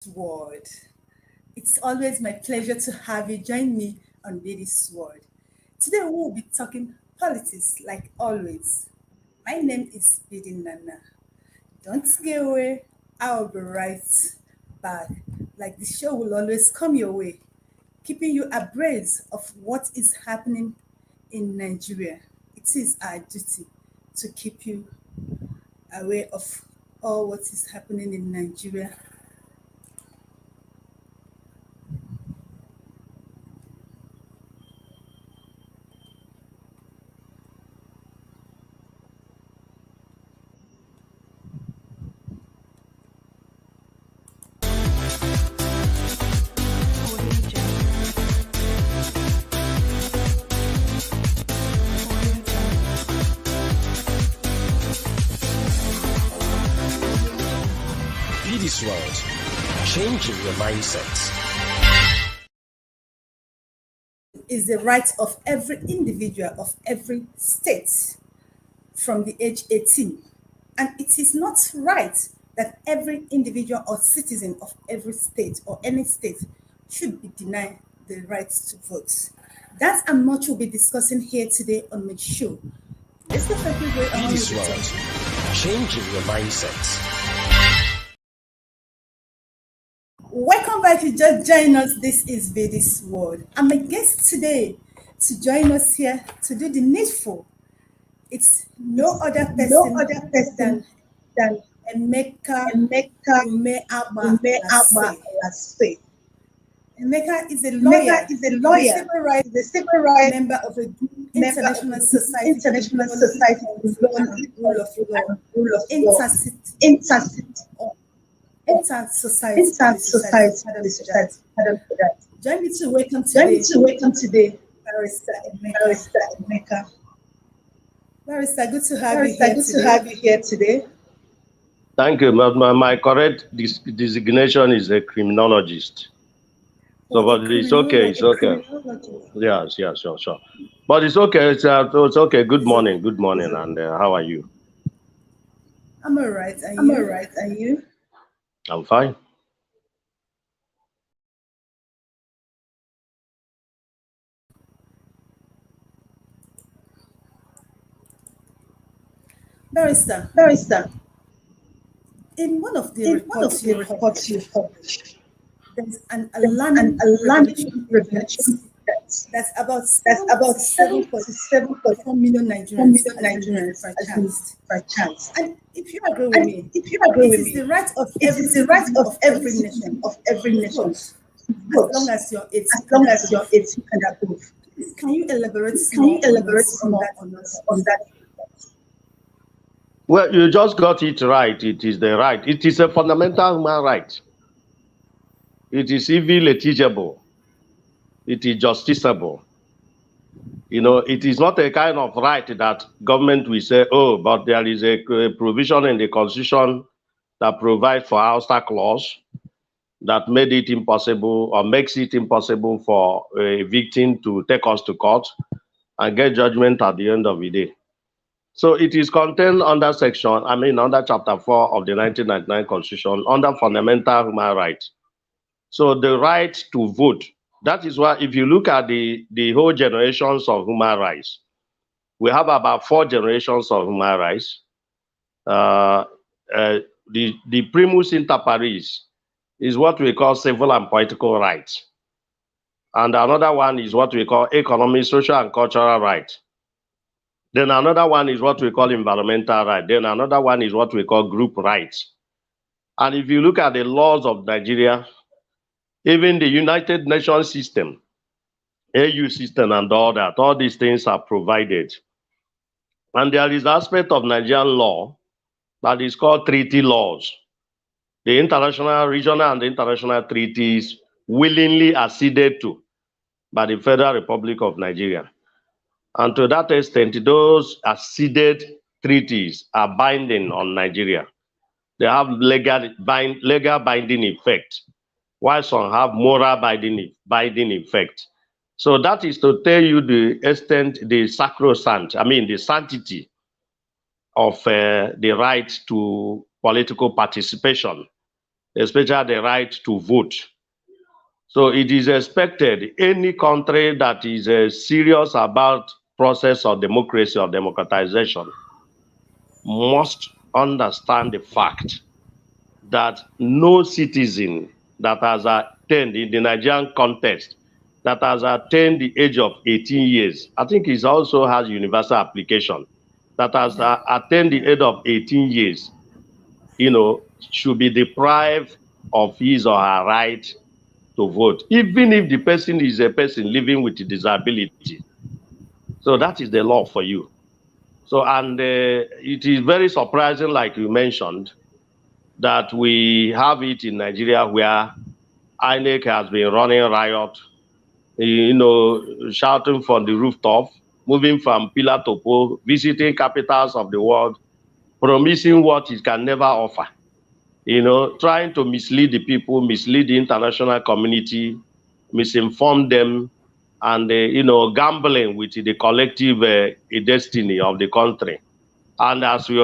Word. It's always my pleasure to have you join me on this word. Today we will be talking politics like always. My name is Bidi Nana. Don't get away. I'll be right back. Like the show will always come your way, keeping you abreast of what is happening in Nigeria. It is our duty to keep you aware of all what is happening in Nigeria. Be this world, changing your mindset. Is the right of every individual of every state from the age 18. And it is not right that every individual or citizen of every state or any state should be denied the right to vote. That and much we'll be discussing here today on my show. Let's definitely go Be on this with world, it. changing your mindset. Welcome back. You just join us. This is Vedi's World. I'm a guest today to join us here to do the needful. It's no other person than Emeka Umeagbalas. Emeka is a lawyer, the civil rights member of a international society, rule of law, inter-society. Join me to welcome today, Barrister Emeka. Barrister, good to have you here today. Thank you. My correct designation is a criminologist. So, but it's okay. It's okay. Yes, sure. But it's okay. It's okay. Good morning, and how are you? I'm all right. And you? I'm fine. Barrister, in one of the reports you published, there's an alarming revelation that's about 7.4 million Nigerians has been disenfranchised. And if you agree with me, it is the right of every nation as long as you're 18 and above. Can you elaborate more on that? Well, you just got it right. It is the right. It is a fundamental human right. It is even litigible. It is justiciable. It is not a kind of right that government will say, oh, but there is a provision in the Constitution that provides for ouster clause that made it impossible or makes it impossible for a victim to take us to court and get judgment at the end of the day. So it is contained under under Chapter 4 of the 1999 Constitution, under fundamental human rights. So the right to vote, that is why if you look at the whole generations of human rights, we have about 4 generations of human rights. The primus inter pares is what we call civil and political rights. And another one is what we call economic, social, and cultural rights. Then another one is what we call environmental rights. Then another one is what we call group rights. And if you look at the laws of Nigeria, even the United Nations system, AU system and all that, all these things are provided. And there is aspect of Nigerian law that is called treaty laws. The international, regional, and international treaties willingly acceded to by the Federal Republic of Nigeria. And to that extent, those acceded treaties are binding on Nigeria. They have legal binding effect, while some have moral binding effect. So that is to tell you the extent, the sanctity of the right to political participation especially the right to vote. So it is expected any country that is serious about process of democracy or democratization must understand the fact that no citizen that has attained in the Nigerian context that has attained the age of 18 years, I think it also has universal application, that has Yeah. attained the age of 18 years, should be deprived of his or her right to vote, even if the person is a person living with a disability. So that is the law for you. So, and it is very surprising, like you mentioned, that we have it in Nigeria where INEC has been running riot, shouting from the rooftop, moving from pillar to pole, visiting capitals of the world, promising what it can never offer, trying to mislead the people, mislead the international community, misinform them, and, gambling with the collective destiny of the country. And as you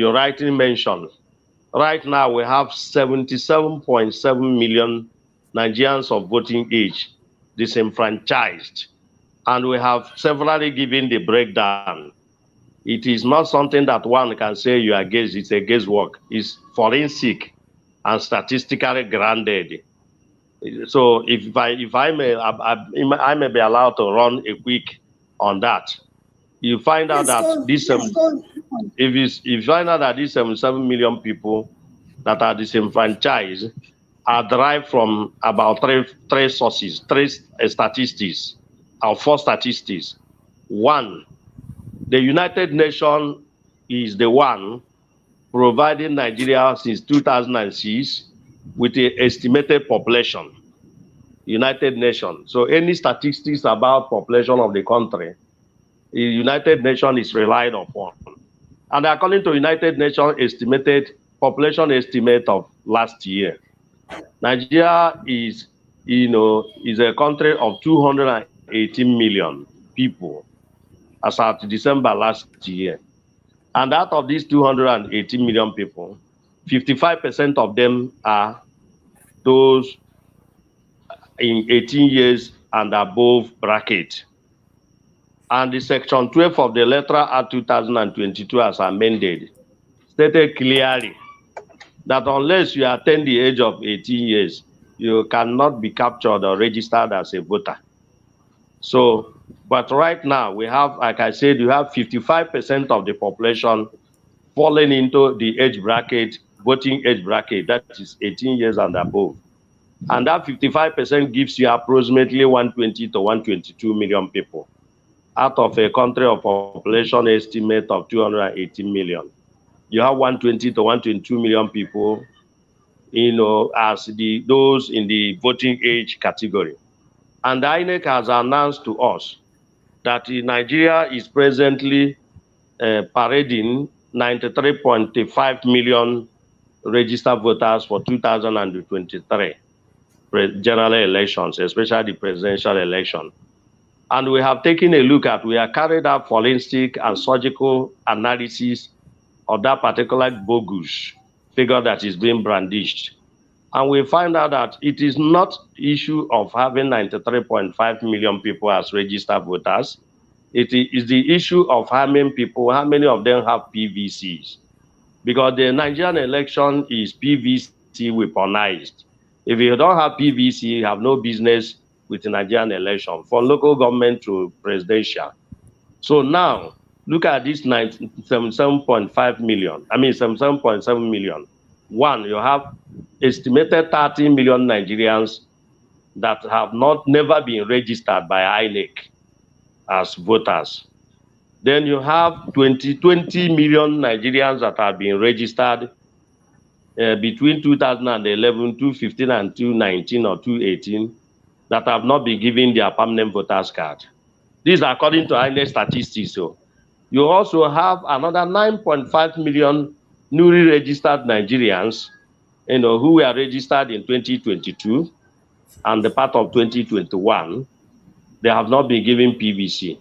rightly mentioned, right now we have 77.7 million Nigerians of voting age disenfranchised. And we have severally given the breakdown. It is not something that one can say you are against, it's a guesswork. It's forensic and statistically grounded. So if I may be allowed to run a quick on that. You find out Yes, that go. Yes, go. On. if you find out that these 77 million people that are disenfranchised are derived from about three sources, three statistics, or four statistics. One, the United Nations is the one providing Nigeria since 2006 with the estimated population. United Nations. So any statistics about population of the country, the United Nations is relied upon. And according to United Nations estimated population estimate of last year, Nigeria is a country of 218 million people as at December last year. And out of these 218 million people, 55% of them are those in 18 years and above bracket. And the Section 12 of the Electoral Act 2022 as amended stated clearly that unless you attain the age of 18 years, you cannot be captured or registered as a voter. So, but right now we have, like I said, you have 55% of the population falling into the age bracket, voting age bracket, that is 18 years and above. And that 55% gives you approximately 120 to 122 million people out of a country of population estimate of 218 million. You have 120 to 122 million people, as those in the voting age category. And the INEC has announced to us that Nigeria is presently parading 93.5 million registered voters for 2023 general elections, especially the presidential election. And we have taken a look at, we have carried out forensic and surgical analysis of that particular bogus figure that is being brandished. And we find out that it is not issue of having 93.5 million people as registered voters. It is the issue of how many people, how many of them have PVCs. Because the Nigerian election is PVC weaponized. If you don't have PVC, you have no business with the Nigerian election, from local government to presidential. So now, look at this 77.5 million, 77.7 million. One, you have estimated 30 million Nigerians that have never been registered by INEC as voters. Then you have 20 million Nigerians that have been registered between 2011, 2015, and 2019 or 2018 that have not been given their permanent voters card. These are according to INEC statistics. So you also have another 9.5 million newly registered Nigerians, who were registered in 2022 and the part of 2021. They have not been given PVC.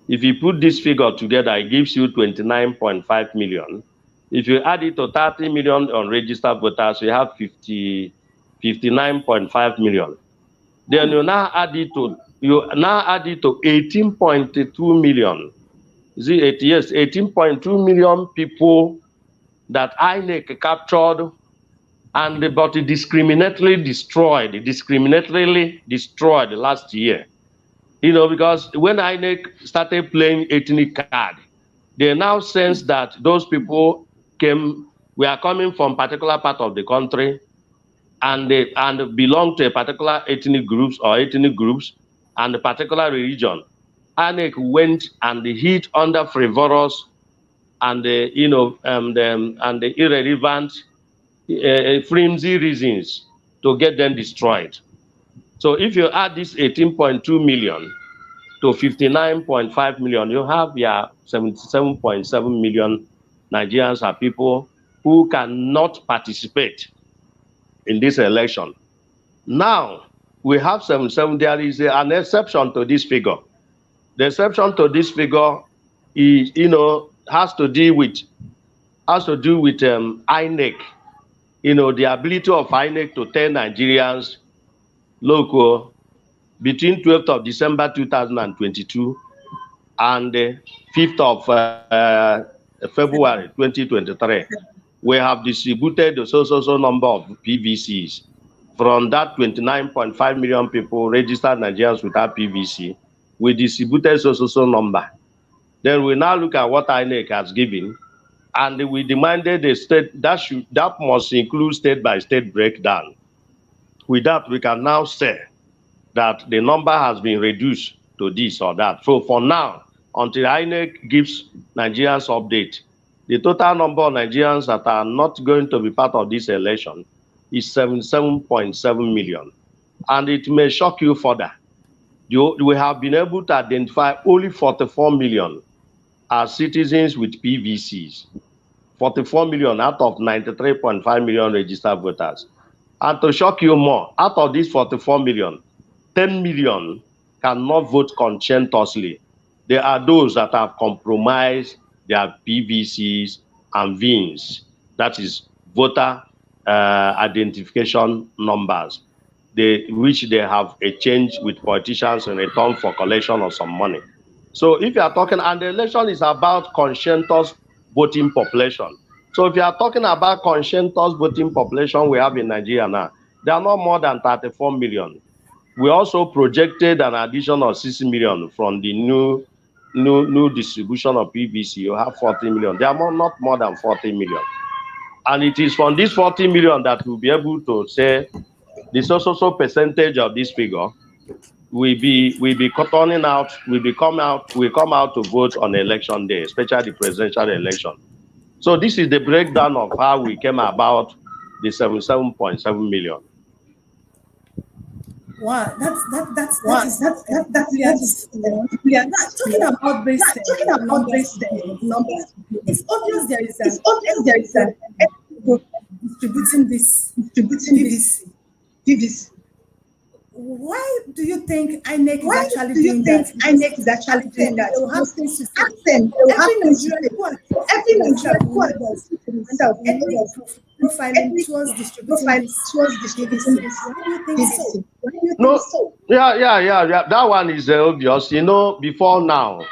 If you put this figure together, it gives you 29.5 million. If you add it to 30 million unregistered voters, you have 59.5 million. Then you now add it to 18.2 million. See, yes, 18.2 million people that INEC captured and but discriminatorily destroyed last year. You know, because when INEC started playing ethnic card, they now sense that those people were coming from particular part of the country and they belong to a particular ethnic groups and a particular religion. INEC went and hit under frivolous and the irrelevant flimsy reasons to get them destroyed. So if you add this 18.2 million to 59.5 million, you have your 77.7 million Nigerians are people who cannot participate in this election. Now, we have 77, there is an exception to this figure. The exception to this figure is, has to do with INEC. The ability of INEC to tell Nigerians, local, between 12th of December 2022 and the 5th of February 2023, we have distributed the so number of PVCs. From that 29.5 million people registered Nigerians without PVC, we distributed so number. Then we now look at what INEC has given, and we demanded the state that must include state by state breakdown. With that, we can now say that the number has been reduced to this or that. So for now, until INEC gives Nigerians update, the total number of Nigerians that are not going to be part of this election is 77.7 million. And it may shock you further. We have been able to identify only 44 million as citizens with PVCs. 44 million out of 93.5 million registered voters. And to shock you more, out of these 44 million, 10 million cannot vote conscientiously. There are those that have compromised their PVCs and VINs, that is voter identification numbers, which they have exchanged with politicians in return for collection of some money. So if you are talking, and the election is about conscientious voting population. So if you are talking about conscientious voting population we have in Nigeria now, there are not more than 34 million. We also projected an addition of 6 million from the new distribution of PVC. You have 40 million. There are not more than 40 million. And it is from this 40 million that we'll be able to say the so percentage of this figure will be turning out, will come out to vote on election day, especially the presidential election. So this is the breakdown of how we came about the 77.7 million. Wow, that is talking about this numbers. It's obvious there is an distributing this PVC. Why do you think INEC is actually doing that? They will have things to say. Every Nigerian who are profiling towards distributing this. Why do you think so? No, yeah. That one is obvious. Before now,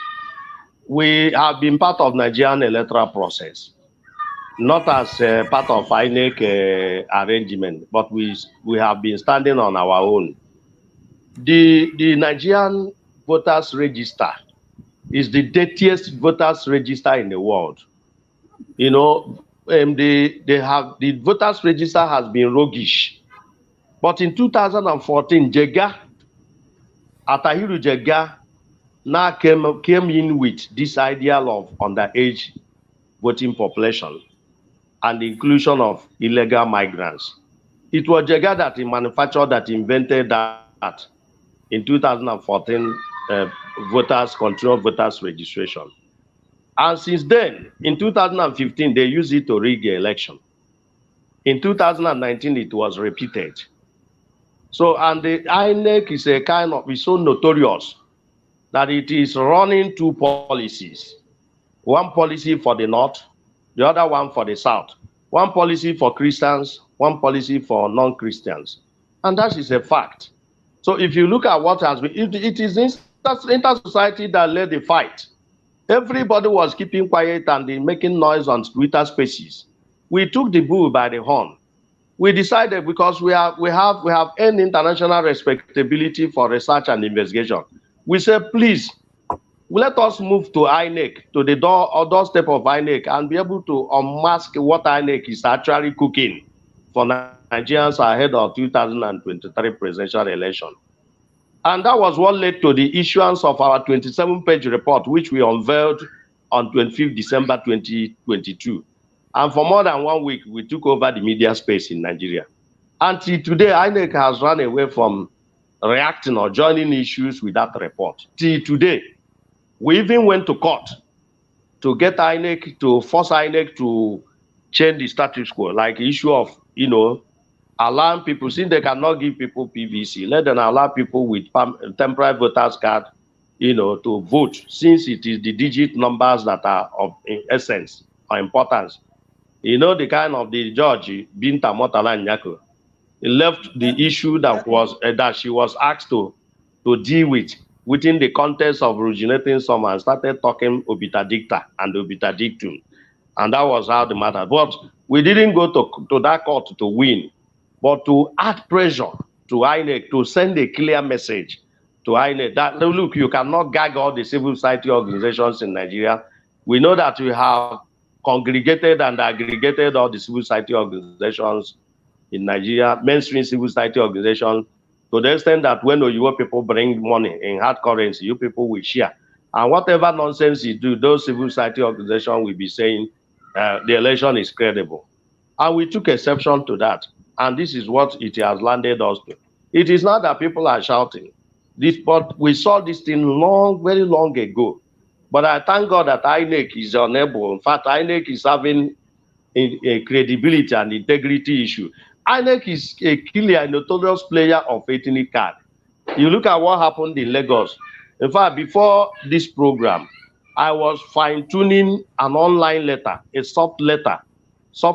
we have been part of Nigerian electoral process, not as part of INEC arrangement, but we have been standing on our own. The Nigerian voters register is the dirtiest voters register in the world. The voters register has been roguish. But in 2014, Atahiru Jega now came in with this idea of underage voting population and the inclusion of illegal migrants. It was Jega that he manufactured, that invented that in 2014 continual voters registration. And since then, in 2015, they used it to rig the election. In 2019, it was repeated. So, and the INEC is so notorious that it is running two policies. One policy for the North the other one for the South. One policy for Christians, one policy for non-Christians. And that is a fact. So if you look at what has been, it is inter-society that led the fight. Everybody was keeping quiet and making noise on Twitter spaces. We took the bull by the horn. We decided, because we have earned international respectability for research and investigation. We said, please, let us move to INEC, to the doorstep of INEC, and be able to unmask what INEC is actually cooking for Nigerians ahead of 2023 presidential election. And that was what led to the issuance of our 27-page report, which we unveiled on 25th December 2022. And for more than 1 week, we took over the media space in Nigeria. Until today, INEC has run away from reacting or joining issues with that report. Till today, we even went to court to get INEC, to force INEC to change the status quo, like the issue of, allowing people, since they cannot give people PVC, let them allow people with temporary voters card, to vote, since it is the digit numbers that are of essence or importance. The kind of the judge, Binta Motala Nyako, left the issue that she was asked to deal with within the context of originating some, and started talking obita dicta and obita dictum. And that was how the matter. But we didn't go to that court to win, but to add pressure to INEC, to send a clear message to INEC that, look, you cannot gag all the civil society organizations in Nigeria. We know that we have congregated and aggregated all the civil society organizations in Nigeria, mainstream civil society organizations, to the extent that when your people bring money in hard currency, you people will share. And whatever nonsense you do, those civil society organizations will be saying the election is credible. And we took exception to that. And this is what it has landed us to. It is not that people are shouting this, but we saw this thing very long ago. But I thank God that INEC is unable. In fact, INEC is having a credibility and integrity issue. INEC is a clear, notorious player of ethnic card. You look at what happened in Lagos. In fact, before this program, I was fine-tuning an online letter, a soft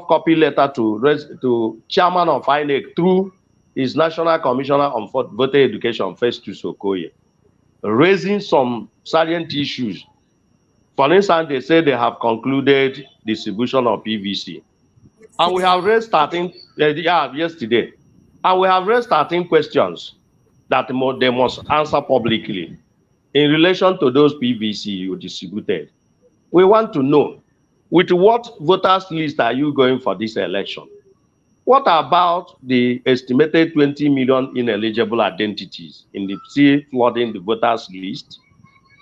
copy letter to chairman of INEC through his National Commissioner on Voter Education, Festus Okoye, raising some salient issues. For instance, they say they have concluded distribution of PVC. And we have raised yesterday. And we have raised 13 questions that they must answer publicly in relation to those PVC you distributed. We want to know, with what voters list are you going for this election? What about the estimated 20 million ineligible identities in the sea flooding the voters list,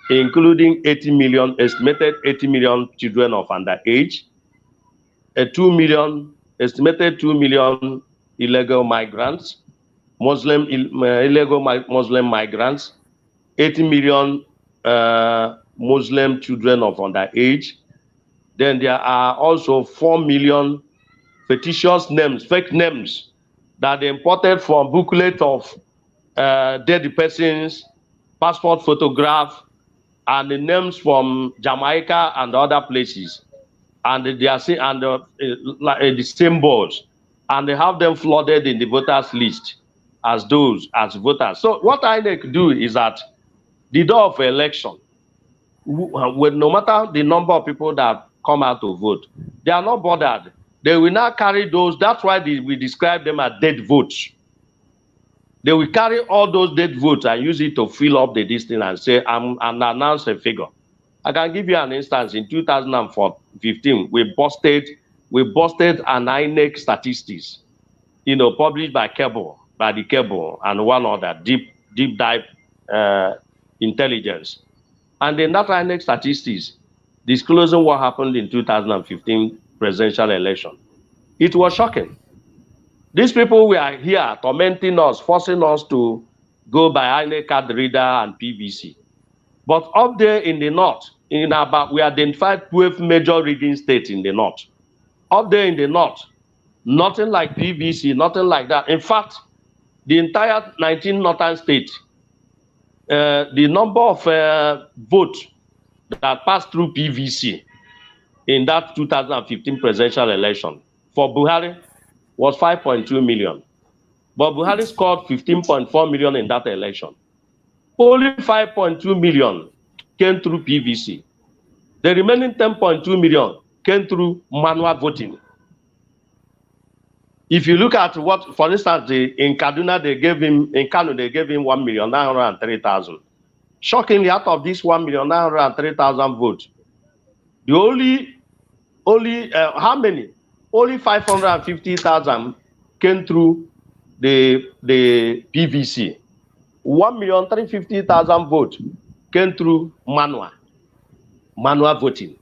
including estimated 80 million children of underage, estimated 2 million illegal migrants, illegal Muslim migrants, 80 million Muslim children of underage. Then there are also 4 million fictitious names, fake names, that they imported from booklet of dead persons, passport photograph, and the names from Jamaica and other places. And they are seen under the symbols, and they have them flooded in the voters list as voters. So what INEC do is that the day of election, no matter the number of people that come out to vote, they are not bothered. They will now carry those. That's why we describe them as dead votes. They will carry all those dead votes and use it to fill up the distance and say, and announce a figure. I can give you an instance. In 2015, we busted an INEC statistics, published by the Cable and one other deep dive intelligence. And in that INEC statistics, disclosing what happened in 2015 presidential election, it was shocking. These people were here tormenting us, forcing us to go by INEC card reader and PVC. But up there in the north, we identified 12 major reading states in the north. Up there in the north, nothing like PVC, nothing like that. In fact, the entire 19 northern states, the number of votes that passed through PVC in that 2015 presidential election for Buhari was 5.2 million. But Buhari scored 15.4 million in that election. Only 5.2 million came through PVC. The remaining 10.2 million came through manual voting. If you look at what, for instance, in Kaduna, in Kano, they gave him 1,903,000. Shockingly, out of this 1,903,000 votes, the how many? Only 550,000 came through the PVC. 1,350,000 votes came through manual voting.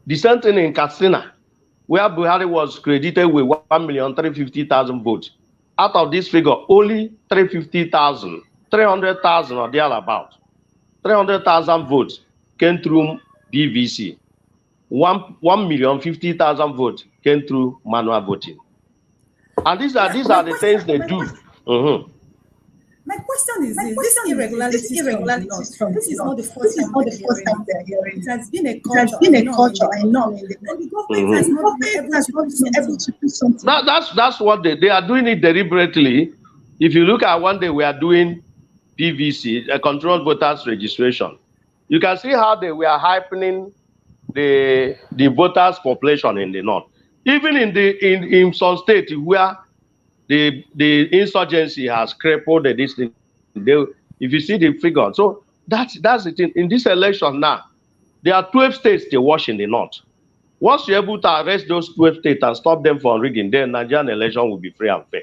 The same thing in Katsina, where Buhari was credited with 1,350,000 votes. Out of this figure, only 350,000, 300,000 or thereabout, 300,000 votes came through PVC. 1,050,000 votes came through manual voting. And these are the things they do. My question is this irregularities from this is not the first time we are hearing. It has been a culture, I know. And the government has not been able to do something. That's what they are doing it deliberately. If you look at one day we are doing PVC, a controlled voters registration, you can see how they were hyping the voters population in the north. Even in some states where the insurgency has crippled this thing. If you see the figure, so that's the thing. In this election now, there are 12 states they watch in the north. Once you're able to arrest those 12 states and stop them from rigging, then Nigerian election will be free and fair.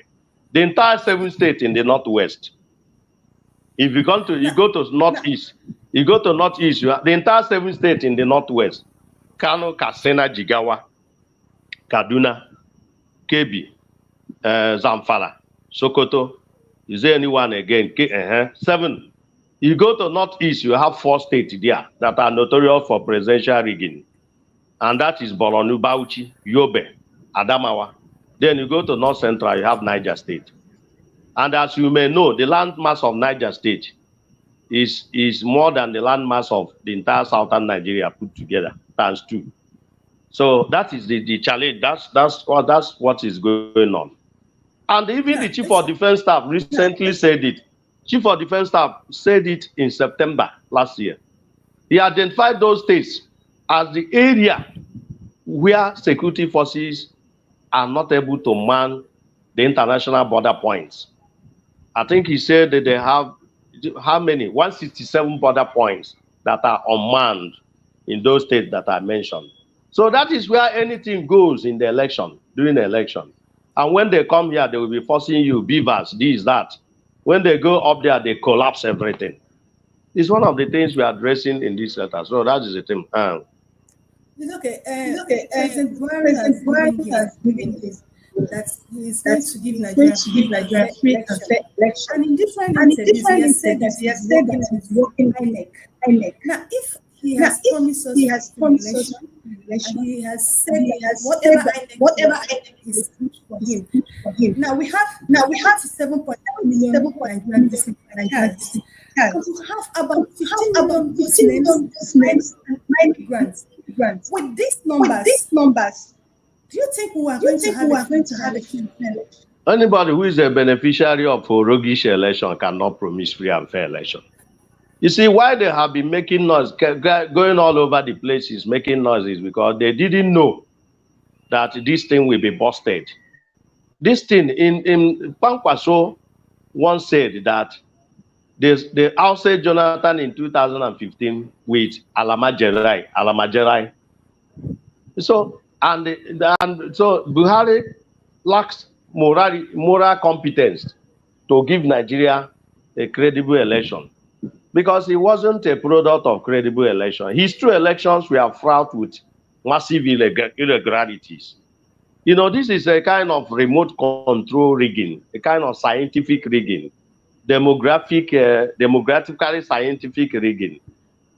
The entire 7 states in the northwest. If you go to northeast, the entire 7 states in the northwest: Kano, Katsina, Jigawa, Kaduna, Kebbi, Zamfara, Sokoto. Is there anyone again? 7. You go to northeast, you have 4 states there that are notorious for presidential rigging, and that is Borno, Bauchi, Yobe, Adamawa. Then you go to north central, you have Niger State. And as you may know, the landmass of Niger State is more than the landmass of the entire southern Nigeria put together, times 2. So that is the challenge. That's what is going on. And even the Chief of Defense Staff recently said it. Chief of Defense Staff said it in September last year. He identified those states as the area where security forces are not able to man the international border points. I think he said that they have, how many? 167 border points that are unmanned in those states that I mentioned. So that is where anything goes in the election, during the election. And when they come here, they will be forcing you, beavers, this, that. When they go up there, they collapse everything. It's one of the things we are addressing in this letter. So that is the thing. It's okay. President Buhari has given his that he is going to give Nigeria free and fair election. And in different interviews, he has said that he is working INEC. Now, if he has promised us and he has said whatever INEC is good for him. Now we have 7.7 million Nigerians. But we have about 15 million Muslims and migrants. With these numbers, do you think we are going to have a free election? Anybody who is a beneficiary of a roguish election cannot promise free and fair election. You see, why they have been making noise, going all over the places, making noises, because they didn't know that this thing will be busted. This thing, in Pankwaso once said that they ousted Jonathan in 2015 with Alamajerai. So, so Buhari lacks moral competence to give Nigeria a credible election, because he wasn't a product of credible election. His 2 elections were fraught with massive irregularities. You know, this is a kind of remote control rigging, a kind of scientific rigging, demographically scientific rigging,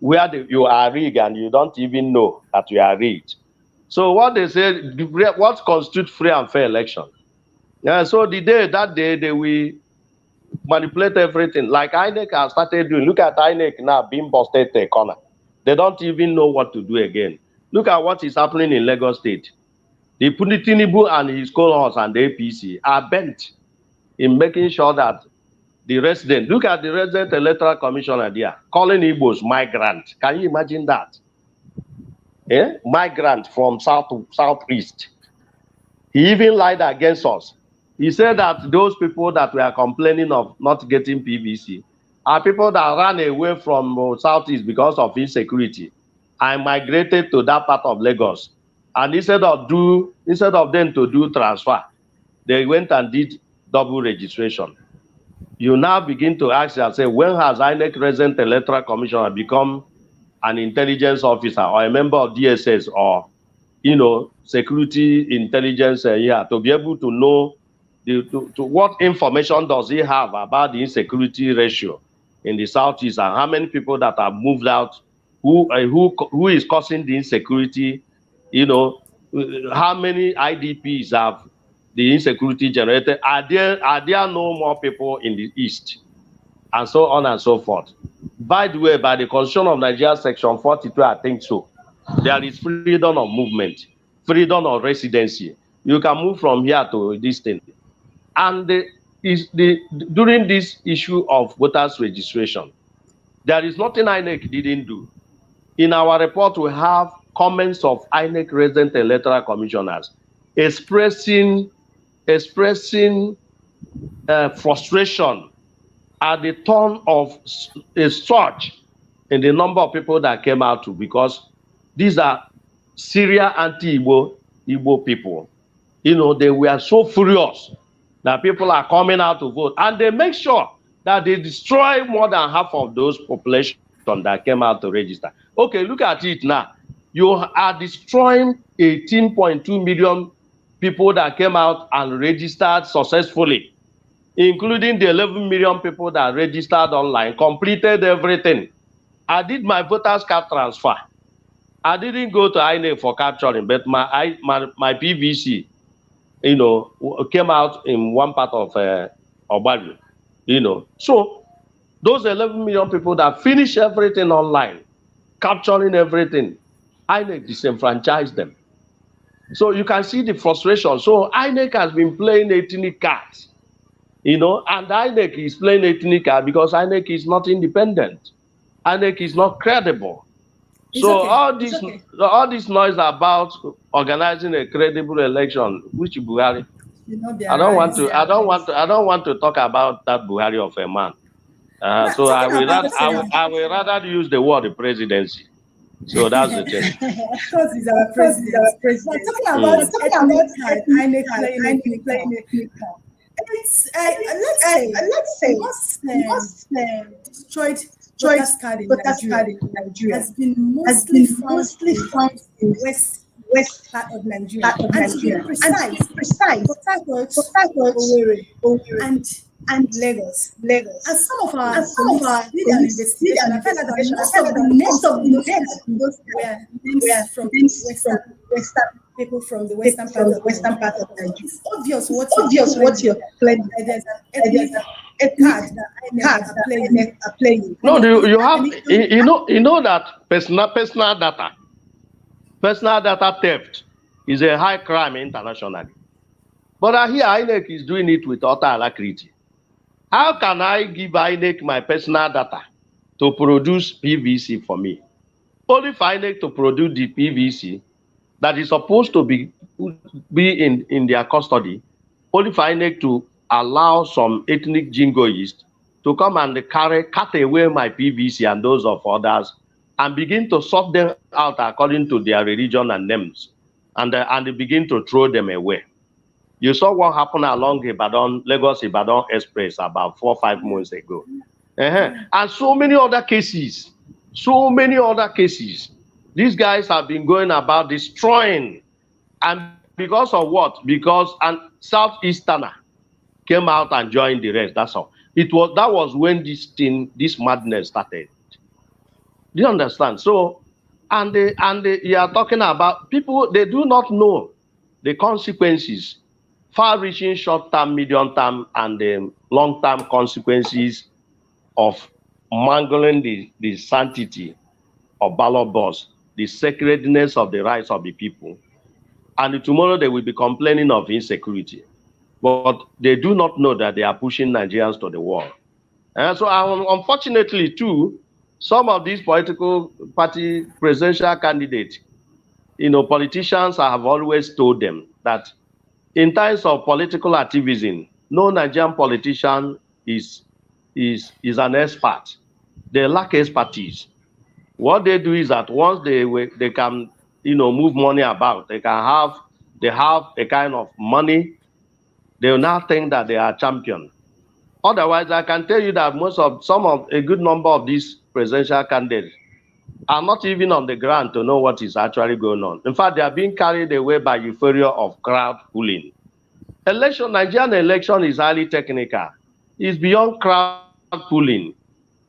where you are rigged and you don't even know that you are rigged. So what they say, what constitutes free and fair election? Yeah, so that day they will manipulate everything. Like INEC has started doing. Look at INEC now being busted to a corner. They don't even know what to do again. Look at what is happening in Lagos State. The Tinubu and his cohorts and the APC are bent in making sure that the resident, look at the resident electoral commissioner there, calling Igbos migrant. Can you imagine that? Migrant from south to southeast. He even lied against us. He said that those people that were complaining of not getting PVC are people that ran away from southeast because of insecurity and migrated to that part of Lagos. And instead of them to do transfer, they went and did double registration. You now begin to ask yourself, when has INEC resident electoral commissioner become an intelligence officer or a member of DSS or security intelligence to be able to know what information does he have about the insecurity ratio in the southeast and how many people that have moved out, who is causing the insecurity, how many IDPs have the insecurity generated? Are there no more people in the east? And so on and so forth. By the way, by the Constitution of Nigeria, Section 42, I think so, there is freedom of movement, freedom of residency. You can move from here to this thing. And during this issue of voters registration, there is nothing INEC didn't do. In our report, we have comments of INEC resident electoral commissioners expressing frustration at the turn of a surge in the number of people that came out because these are Syria anti-Igbo people. They were so furious that people are coming out to vote, and they make sure that they destroy more than half of those population that came out to register. Okay, look at it now. You are destroying 18.2 million people that came out and registered successfully, including the 11 million people that registered online, completed everything. I did my voters card transfer. I didn't go to INEC for capturing, but my PVC, came out in one part of Obadu, So those 11 million people that finish everything online, capturing everything, INEC disenfranchised them. So you can see the frustration. So INEC has been playing ethnic cards, and INEC is playing ethnic cards because INEC is not independent. INEC is not credible. So all this noise about organizing a credible election, which Buhari, I don't want to talk about that Buhari of a man. So I will rather use the word presidency. So that's the thing. Of course, he's our president. Talking about INEC playing ethnic card. Let's say most destroyed voters card in Nigeria has been mostly found in west part of Nigeria. And to be precise, Port Harcourt, Owerri, and Lagos. And some of our leaders investigation most of the names were from western people from the western part of Nigeria. It's obvious what you're playing. There's an ethnic card that are playing. No, you have that personal data theft is a high crime internationally. But here INEC is doing it with utter alacrity. How can I give INEC my personal data to produce PVC for me? Only for INEC to produce the PVC that is supposed to be in their custody, only for INEC to allow some ethnic jingoists to come and cut away my PVC and those of others and begin to sort them out according to their religion and names, and they begin to throw them away. You saw what happened along Lagos-Ibadan Express about 4 or 5 months ago. And so many other cases. These guys have been going about destroying. And because of what? Because a Southeasterner came out and joined the rest. That's all. That was when this madness started. Do you understand? So, and you are talking about people, they do not know the consequences, far-reaching short-term, medium-term, and long-term consequences of mangling the sanctity of ballot box the sacredness of the rights of the people. And tomorrow they will be complaining of insecurity. But they do not know that they are pushing Nigerians to the wall. And so, unfortunately, too, some of these political party presidential candidates, politicians have always told them that in times of political activism, no Nigerian politician is an expert. They lack expertise. What they do is that once they can move money about, they have a kind of money, they will now think that they are champion. Otherwise, I can tell you that a good number of these presidential candidates are not even on the ground to know what is actually going on. In fact, they are being carried away by euphoria of crowd pulling. Nigerian election is highly technical. It's beyond crowd pulling.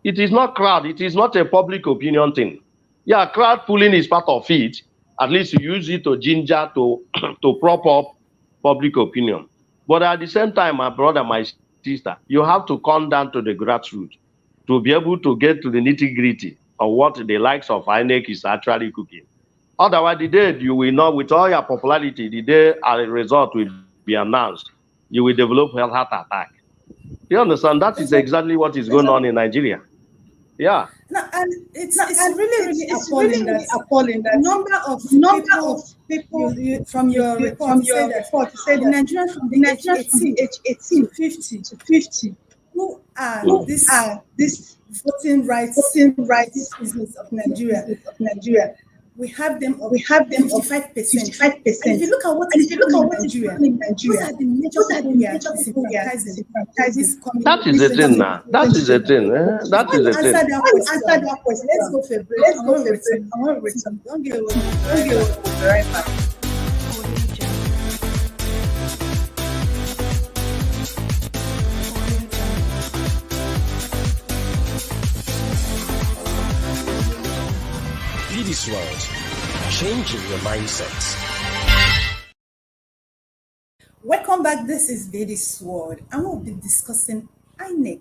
It is not crowd. It is not a public opinion thing. Yeah, crowd pulling is part of it. At least you use it to ginger to prop up public opinion. But at the same time, my brother, my sister, you have to come down to the grassroots to be able to get to the nitty-gritty of what the likes of INEC is actually cooking. Otherwise, the day you will know, with all your popularity, the day a result will be announced, you will develop a heart attack. You understand? That is exactly what is going on in Nigeria. Yeah. No, and it's really appalling that number of people from your report say that the Nigerians from the age 18 to 50 who are this voting rights business of Nigeria. We have them up 55%. And if you look at what is happening in Nigeria, those are the major people we are disenfranchised. That is the thing now. That is the thing. That is the thing. Answer that question. Let's go for a break. I want to return. Don't get away. We'll be right back. Be this world, changing your mindset. Welcome back. This is Lady Sword, and we'll be discussing INEC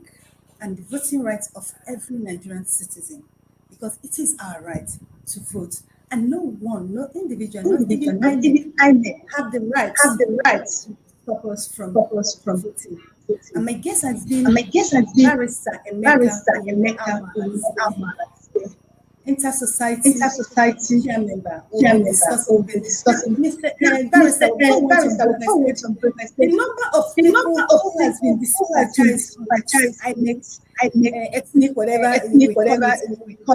and the voting rights of every Nigerian citizen, because it is our right to vote, and no individual, not even INEC, have the right to stop us from voting. And my guest has been Barrister Emeka Umeagbalas, Inter-Society member. We'll be discussing. Mr. Barrister, the number of people who has been disenfranchised, ethnic, whatever we call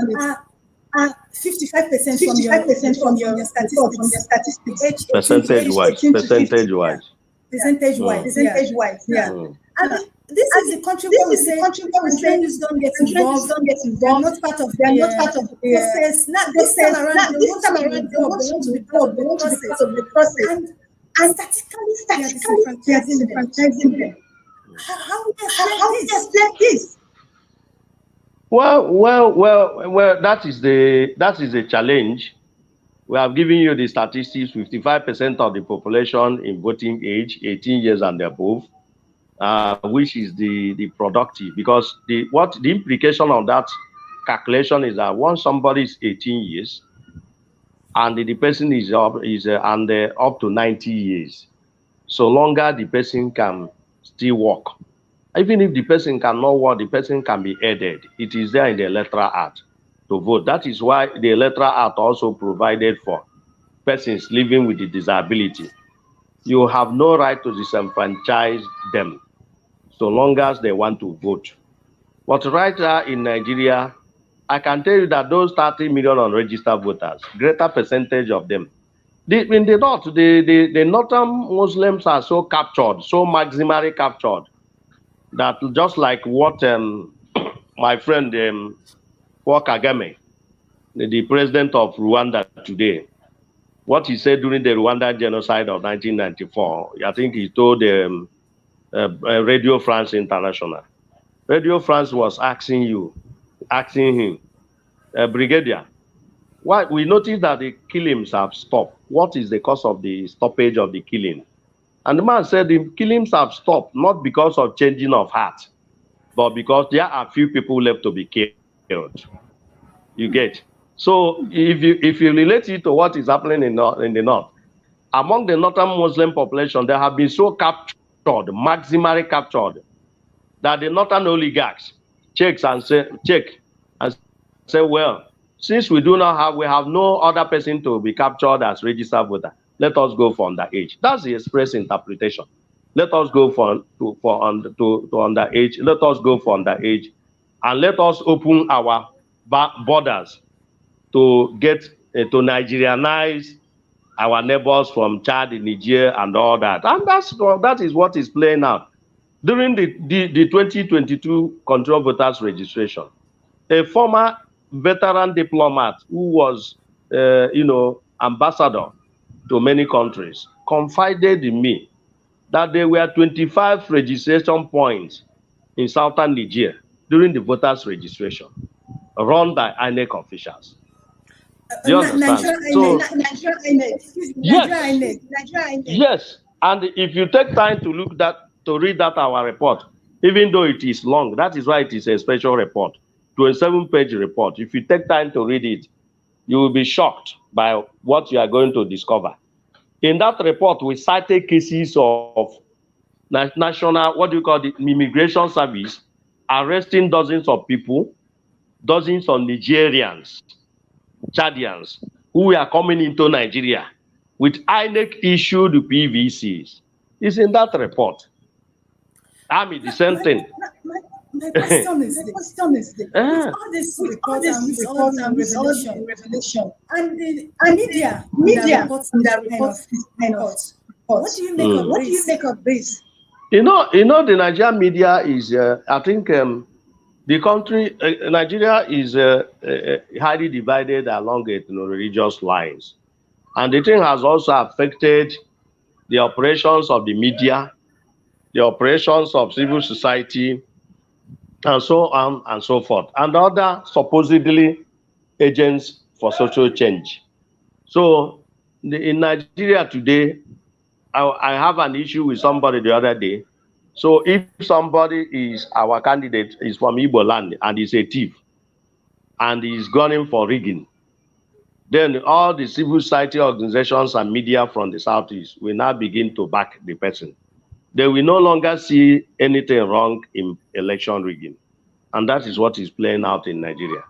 it, are 55% from your statistics. Percentage-wise. Yeah. And this is the country where we say Nigerians don't get involved. They're not part of the process. Not this time around. They want to be part of the process. And statistically, they are disenfranchising them. How do you explain this? Well, that is the challenge. We have given you the statistics: 55% of the population in voting age, 18 years and above. Which is the productive, because the implication of that calculation is that once somebody is 18 years and the person is up to 90 years, so longer the person can still work. Even if the person cannot work, the person can be aided. It is there in the Electoral Act to vote. That is why the Electoral Act also provided for persons living with a disability. You have no right to disenfranchise them so long as they want to vote. But right now in Nigeria, I can tell you that those 30 million unregistered voters, greater percentage of them, in the north, the northern Muslims are so captured, so maximally captured, that just like what my friend Paul Kagame, the president of Rwanda today, what he said during the Rwanda genocide of 1994, I think he told Radio France International. Radio France was asking him, Brigadier, why we noticed that the killings have stopped. What is the cause of the stoppage of the killing? And the man said the killings have stopped not because of changing of heart, but because there are few people left to be killed. You get? So if you relate it to what is happening in the north, among the northern Muslim population, they have been so captured, maximally captured, that the northern oligarchs check and say, well, since we have no other person to be captured as registered voter, let us go for underage. That's the express interpretation. Let us go to underage. Let us go for underage, and let us open our borders to get to Nigerianize our neighbors from Chad, Niger, and all that. And that is what is playing out. During the 2022 control voters registration, a former veteran diplomat who was, ambassador to many countries, confided in me that there were 25 registration points in southern Niger during the voters registration, run by INEC officials. Do you understand? Nigeria So, INEC. Nigeria INEC. Excuse me, Nigeria yes, INEC. Nigeria INEC. yes. And if you take time to read that our report, even though it is long, that is why it is a special report, 27-page report. If you take time to read it, you will be shocked by what you are going to discover. In that report, we cited cases of national, what do you call it, immigration service, arresting dozens of people, dozens of Nigerians, Chadians, who were coming into Nigeria with INEC issued PVCs. It's in that report. I mean, the same My, thing. my question is this. With Ah, all these With all reports and these with all reports the and with all the revelation, revelation, and the and the media that media reports that this kind of reports this kind of reports, what reports, do you make of what do you this? make of this? the Nigerian media is, I think, the country, Nigeria is highly divided along religious lines. And the thing has also affected the operations of the media, the operations of civil society, and so on and so forth, and other supposedly agents for social change. So in Nigeria today, I have an issue with somebody the other day. So if somebody is our candidate is from Igbo land and is a thief and is gunning for rigging, then all the civil society organizations and media from the southeast will now begin to back the person. They will no longer see anything wrong in election rigging. And that is what is playing out in Nigeria.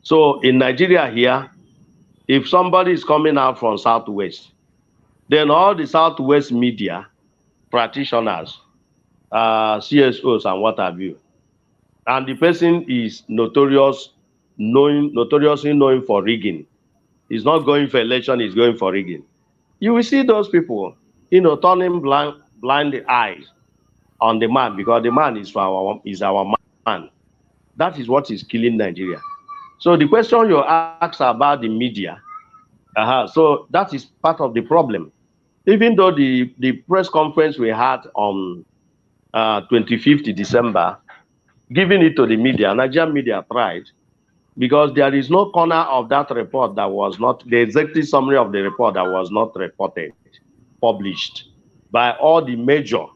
So in Nigeria here, if somebody is coming out from southwest, then all the southwest media practitioners, CSOs and what have you, and the person is notoriously known for rigging. He's not going for election, he's going for rigging. You will see those people, turning blind eyes on the man because the man is our man. That is what is killing Nigeria. So the question you asked about the media, so that is part of the problem. Even though the press conference we had on 25th December, giving it to the media, Nigerian media tried, because there is no corner of that report that was not, the executive summary of the report that was not reported, published by all the major,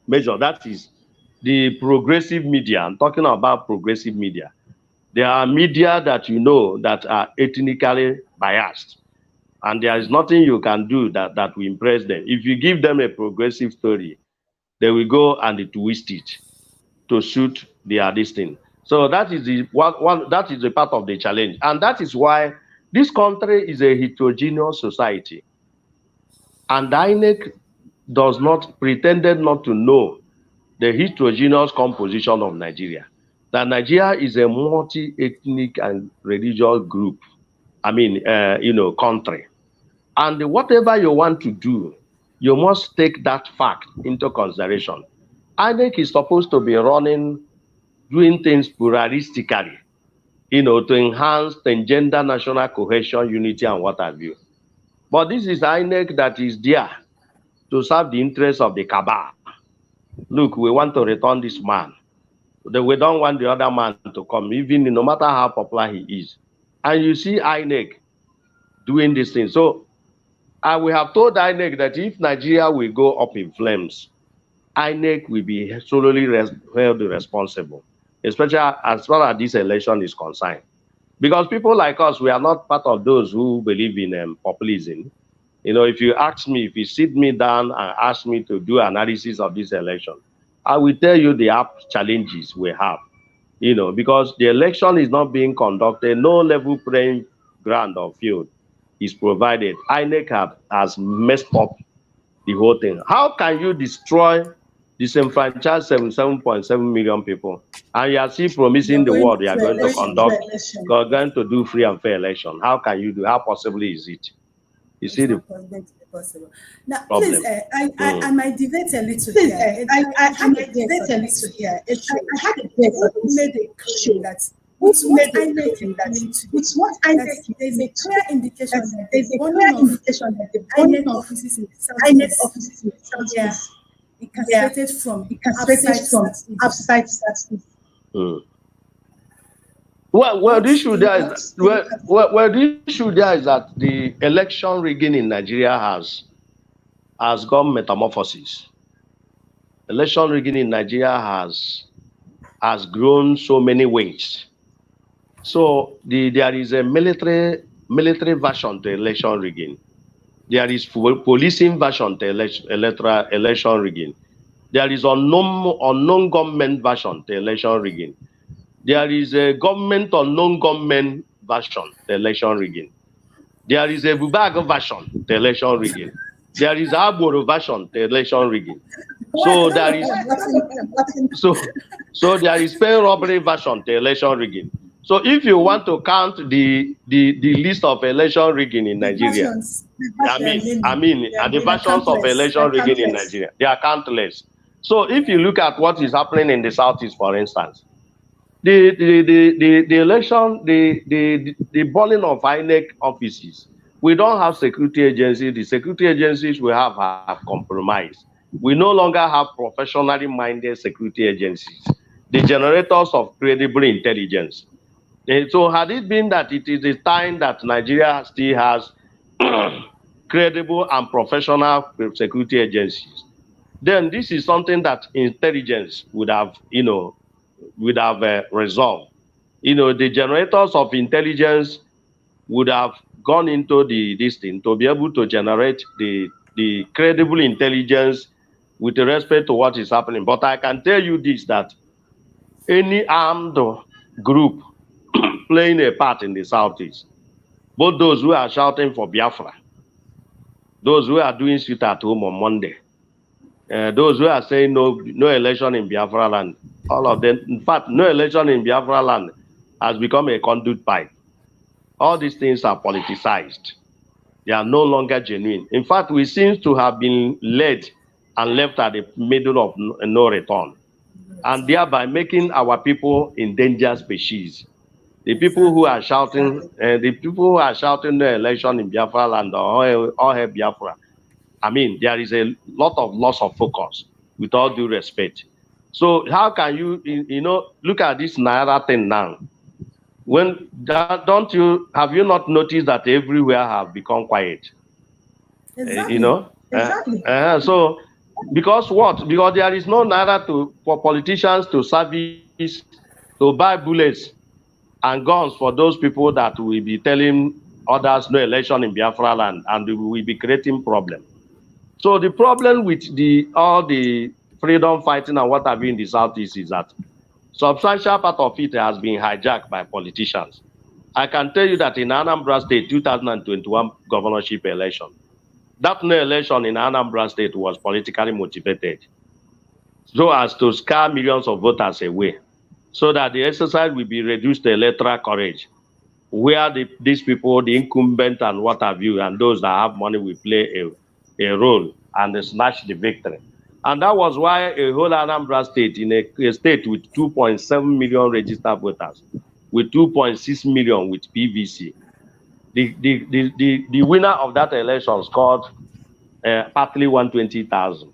that is the progressive media. I'm talking about progressive media. There are media that that are ethnically biased, and there is nothing you can do that will impress them. If you give them a progressive story, they will go and twist it to suit their this thing. So that is the one that is a part of the challenge, and that is why this country is a heterogeneous society, and INEC does not pretended not to know the heterogeneous composition of Nigeria. That Nigeria is a multi-ethnic and religious group. I mean, country. And whatever you want to do, you must take that fact into consideration. INEC is supposed to be doing things pluralistically, to enhance the gender national cohesion, unity, and what have you. But this is INEC that is there to serve the interests of the cabal. Look, we want to return this man. We don't want the other man to come, even no matter how popular he is. And you see INEC doing this thing. So we have told INEC that if Nigeria will go up in flames, INEC will be solely held responsible, especially as far as this election is concerned. Because people like us, we are not part of those who believe in populism. If you ask me, if you sit me down and ask me to do analysis of this election, I will tell you the challenges we have. Because the election is not being conducted, no level playing ground or field is provided. INEC has messed up the whole thing. How can you destroy disenfranchised 77.7 million people and you are still promising You're the going world you are to going to election. conduct, you're going to do free and fair election? How can you do? How possibly is it? You see It's the not going to be possible. Now, please, problem. I might debate a little Please, here. I I had a might guest debate on a this little here. show I had a guest on who this made a claim show that who with what made a INEC claim is that doing today, with what that INEC is there's a doing clear today, indication that that the there's a clear burning of indication that the burning INEC of offices in the INEC southeast, offices in the they are southeast, they are incarcerated from castrated outside from southeast. outside southeast. Mm. Well, What the issue do you there is have that, to say? the issue there is that the election rigging in Nigeria has gone metamorphosis. Election rigging in Nigeria has grown so many ways. So there is a military version to election rigging. There is policing version to election rigging. There is unknown government version to election rigging. There is a government unknown government version to election rigging. There is a Bubago version to election rigging. There is Agboro version to election rigging. Why? So That's there not is why I'm laughing. so there is pay robbery version to election rigging. So if you want to count the list of election rigging in The Nigeria, versions, I they are mean, many. I mean, the They are versions of countless. election rigging in Nigeria, they are countless. So if you look at what is happening in the southeast, for instance, the election, the burning of INEC offices, we don't have security agencies. The security agencies we have compromised. We no longer have professionally minded security agencies, the generators of credible intelligence. So had it been that it is the time that Nigeria still has credible and professional security agencies, then this is something that intelligence would have resolved. The generators of intelligence would have gone into this thing to be able to generate the credible intelligence with respect to what is happening. But I can tell you this, that any armed group playing a part in the southeast, both those who are shouting for Biafra, those who are doing sit at home on Monday, those who are saying no election in Biafra land, all of them, in fact, no election in Biafra land has become a conduit pipe. All these things are politicized. They are no longer genuine. In fact, we seem to have been led and left at the middle of no return, and thereby making our people endangered species. The people who Exactly. are shouting, no election in Biafra land or all Biafra, I mean, there is a lot of loss of focus, with all due respect. So how can you look at this Naira thing now? Have you not noticed that everywhere have become quiet? You Exactly. know, so because what? Because there is no Naira for politicians to service, to buy bullets and guns for those people that will be telling others no election in Biafra land, and we will be creating problem. So the problem with all the freedom fighting and what have you in the southeast is that substantial part of it has been hijacked by politicians. I can tell you that in Anambra State 2021 governorship election, that no election in Anambra State was politically motivated, so as to scare millions of voters away, so that the exercise will be reduced to electoral courage, where these people, the incumbent and what have you, and those that have money will play a role and snatch the victory. And that was why a whole Anambra State, in a state with 2.7 million registered voters, with 2.6 million with PVC, the winner of that election scored partly 120,000.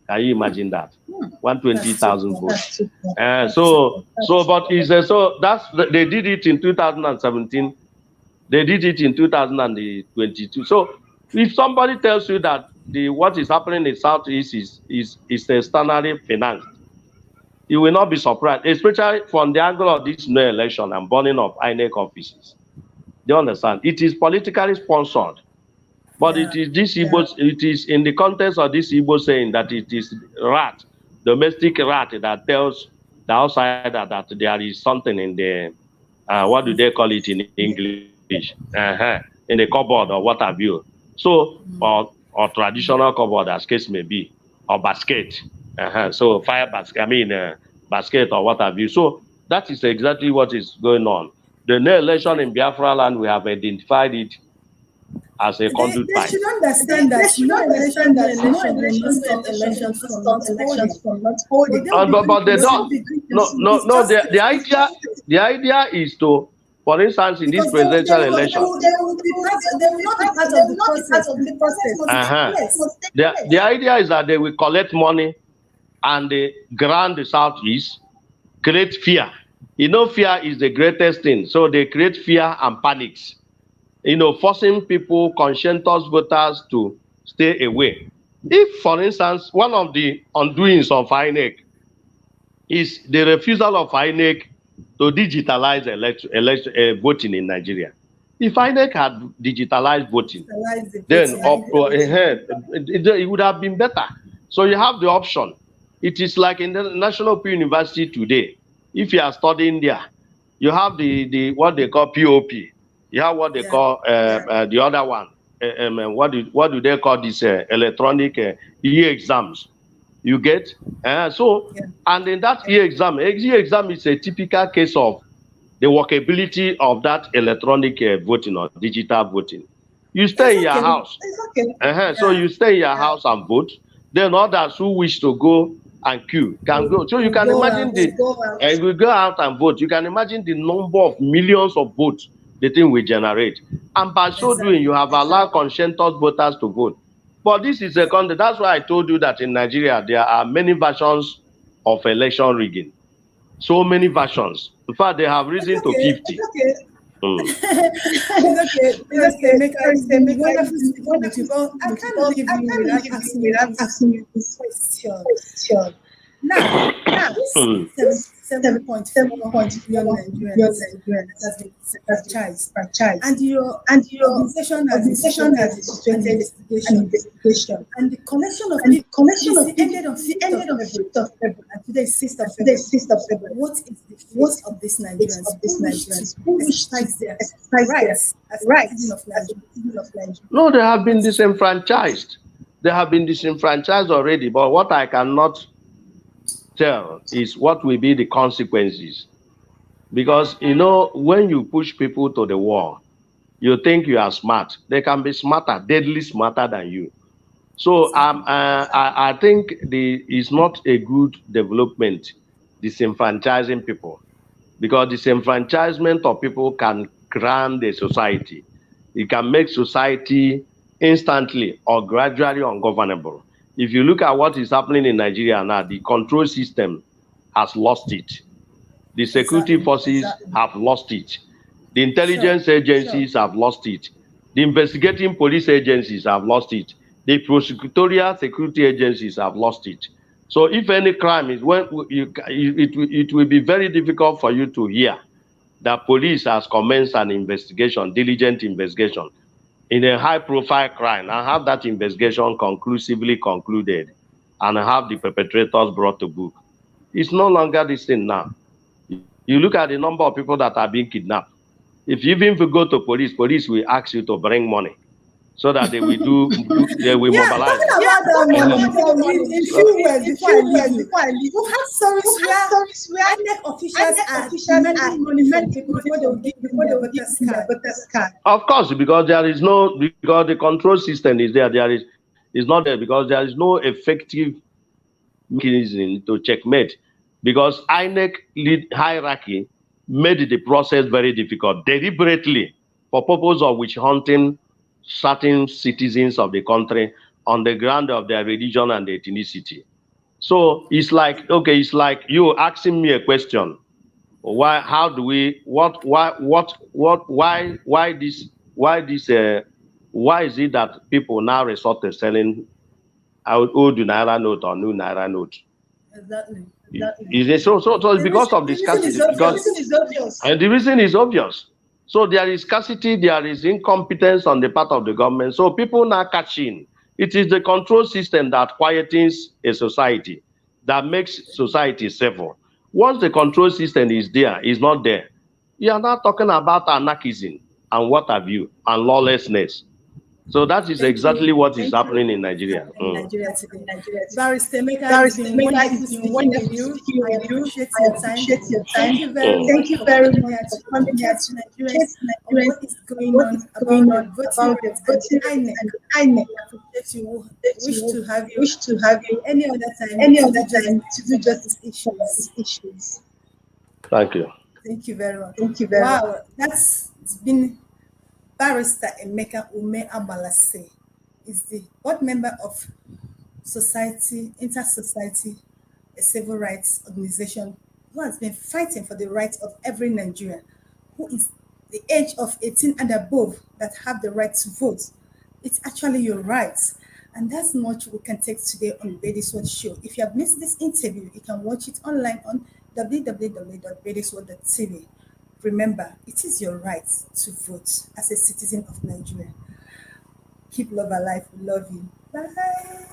Can you imagine that? That's too 120,000 poor. votes. That's too poor. They did it in 2017. They did it in 2022. So if somebody tells you that what is happening in Southeast is externally financed, You will not be surprised, especially from the angle of this no election and burning of INEC offices. Do you understand? It is politically sponsored. But Yeah. it is this Igbo, it is in the context of this Igbo saying that it is rat, domestic rat, that tells the outsider that there is something in the, what do they call it in English? In the cupboard or what have you. So, or traditional cupboard, as case may be, or basket. So, fire basket, basket or what have you. So, that is exactly what is going on. The no election in Biafra land, we have identified it as a conduit They pipe. should understand They that should understand that no will not election, stop elections will from stop not elections holding. from not But holding. they will be But they drinking don't. soon. No. It's just The idea is to, for instance, in this because presidential election, they will not be part of the process. The process must take uh-huh, place. the idea is that they will collect money and they grant the southeast, create fear. Fear is the greatest thing. So they create fear and panics. Forcing people, conscientious voters to stay away. If, for instance, one of the undoings of INEC is the refusal of INEC to digitalize voting in Nigeria. If INEC had digitalized voting, Realize the then voting. it would have been better. So you have the option. It is like in the National Open University today. If you are studying there, you have the what they call POP. You have what they Yeah. call the other one. What do they call this electronic e-exams? You get? So, Yeah. and in that e-exam is a typical case of the workability of that electronic voting or digital voting. You stay It's in your okay. house. It's okay. So Yeah. you stay in your house and vote. Then others who wish to go and queue can go. So you We'll can go imagine out. and we go out and vote. You can imagine the number of millions of votes the thing will generate. And by so doing, you Exactly. have allowed conscientious voters to vote. But this is a country. That's why I told you that in Nigeria there are many versions of election rigging. So many versions. In fact, they have It's risen to okay. 50. Mm. It's okay. It's Barrister okay. Emeka, It's it's been okay. wonderful speaking with you, but I can't leave I you can't without leave you asking you without this asking you this question. question. Now, this Mm. 7.4 million 7.4 million Nigerians Nigerians that has been has been disenfranchised, disenfranchised, and your and your organization has organization has instituted an instituted an investigation, investigation, and the collection of and the it collection of ended on it 5th of ended on February, 5th of February, and today is 6th of and today February. is 6th of February. What is the What fate of these is Nigerians of these who wish to Nigerians who wish to exercise their exercise their rights as a rights citizen of as a Nigeria? citizen of Nigeria? No, they have been What is disenfranchised. They have been disenfranchised already. But what I cannot tell is what will be the consequences. Because, when you push people to the wall, you think you are smart. They can be smarter, deadly smarter than you. So I think it's not a good development, disenfranchising people. Because disenfranchisement of people can ground a society. It can make society instantly or gradually ungovernable. If you look at what is happening in Nigeria now, the control system has lost it. The security exactly? forces have lost it. The Sure. intelligence agencies have lost it. The investigating police agencies have lost it. The prosecutorial security agencies have lost it. So if any crime is when it will be very difficult for you to hear that police has commenced an investigation, diligent investigation in a high profile crime and have that investigation conclusively concluded and have the perpetrators brought to book. It's no longer this thing now. You look at the number of people that are being kidnapped. Even if you go to police, police will ask you to bring money so that they will Yeah, mobilize talking you. about that money, in So, few words before I leave you, Before I leave we've had stories where where INEC officials are officials are demanding money from people before they will give them their voters their card. voters card. of course, because the control system is there. Is not there because there is no effective mechanism to checkmate. Because INEC lead hierarchy made the process very difficult deliberately for purpose of witch hunting certain citizens of the country on the ground of their religion and ethnicity. So it's like, okay, it's like you asking me a question. Why? How do we? What? Why? What? Why this? Why this? Why is it that people now resort to selling old naira note or new naira note? Exactly. So it's The because reason, of the the reason is scarcity. Because obvious. and the reason is obvious. So there is scarcity, there is incompetence on the part of the government. So people now catch in. It is the control system that quietens a society, that makes society safer. Once the control system is there, is not there, you are not talking about anarchism and what have you, and lawlessness. So that is Thank you. exactly what is happening in Nigeria. In Nigeria today. Barrister Emeka, it's Barrister been Emeka, it's wonderful been speaking with wonderful you. speaking I with you. appreciate I your time. appreciate your time. Thank you very Mm. much Thank you for very coming much here for to coming here educate to Nigerians educate on Nigerians what is on going what on is about going the on voting about the rights and the voting rights INEC. and the INEC. I appreciate you. That Wish you to have you wish to have you any other time any to other do time justice to to do some of these justice to some of issues. these issues. Thank you. Thank you very much. Thank you very much. Wow, that's been Barrister Emeka Umeagbalas is the board member of Society, Inter-Society, a civil rights organization who has been fighting for the rights of every Nigerian who is the age of 18 and above that have the right to vote. It's actually your rights. And that's much we can take today on Bedisword Show. If you have missed this interview, you can watch it online on www.bedisword.tv. Remember, it is your right to vote as a citizen of Nigeria. Keep love alive. We love you. Bye.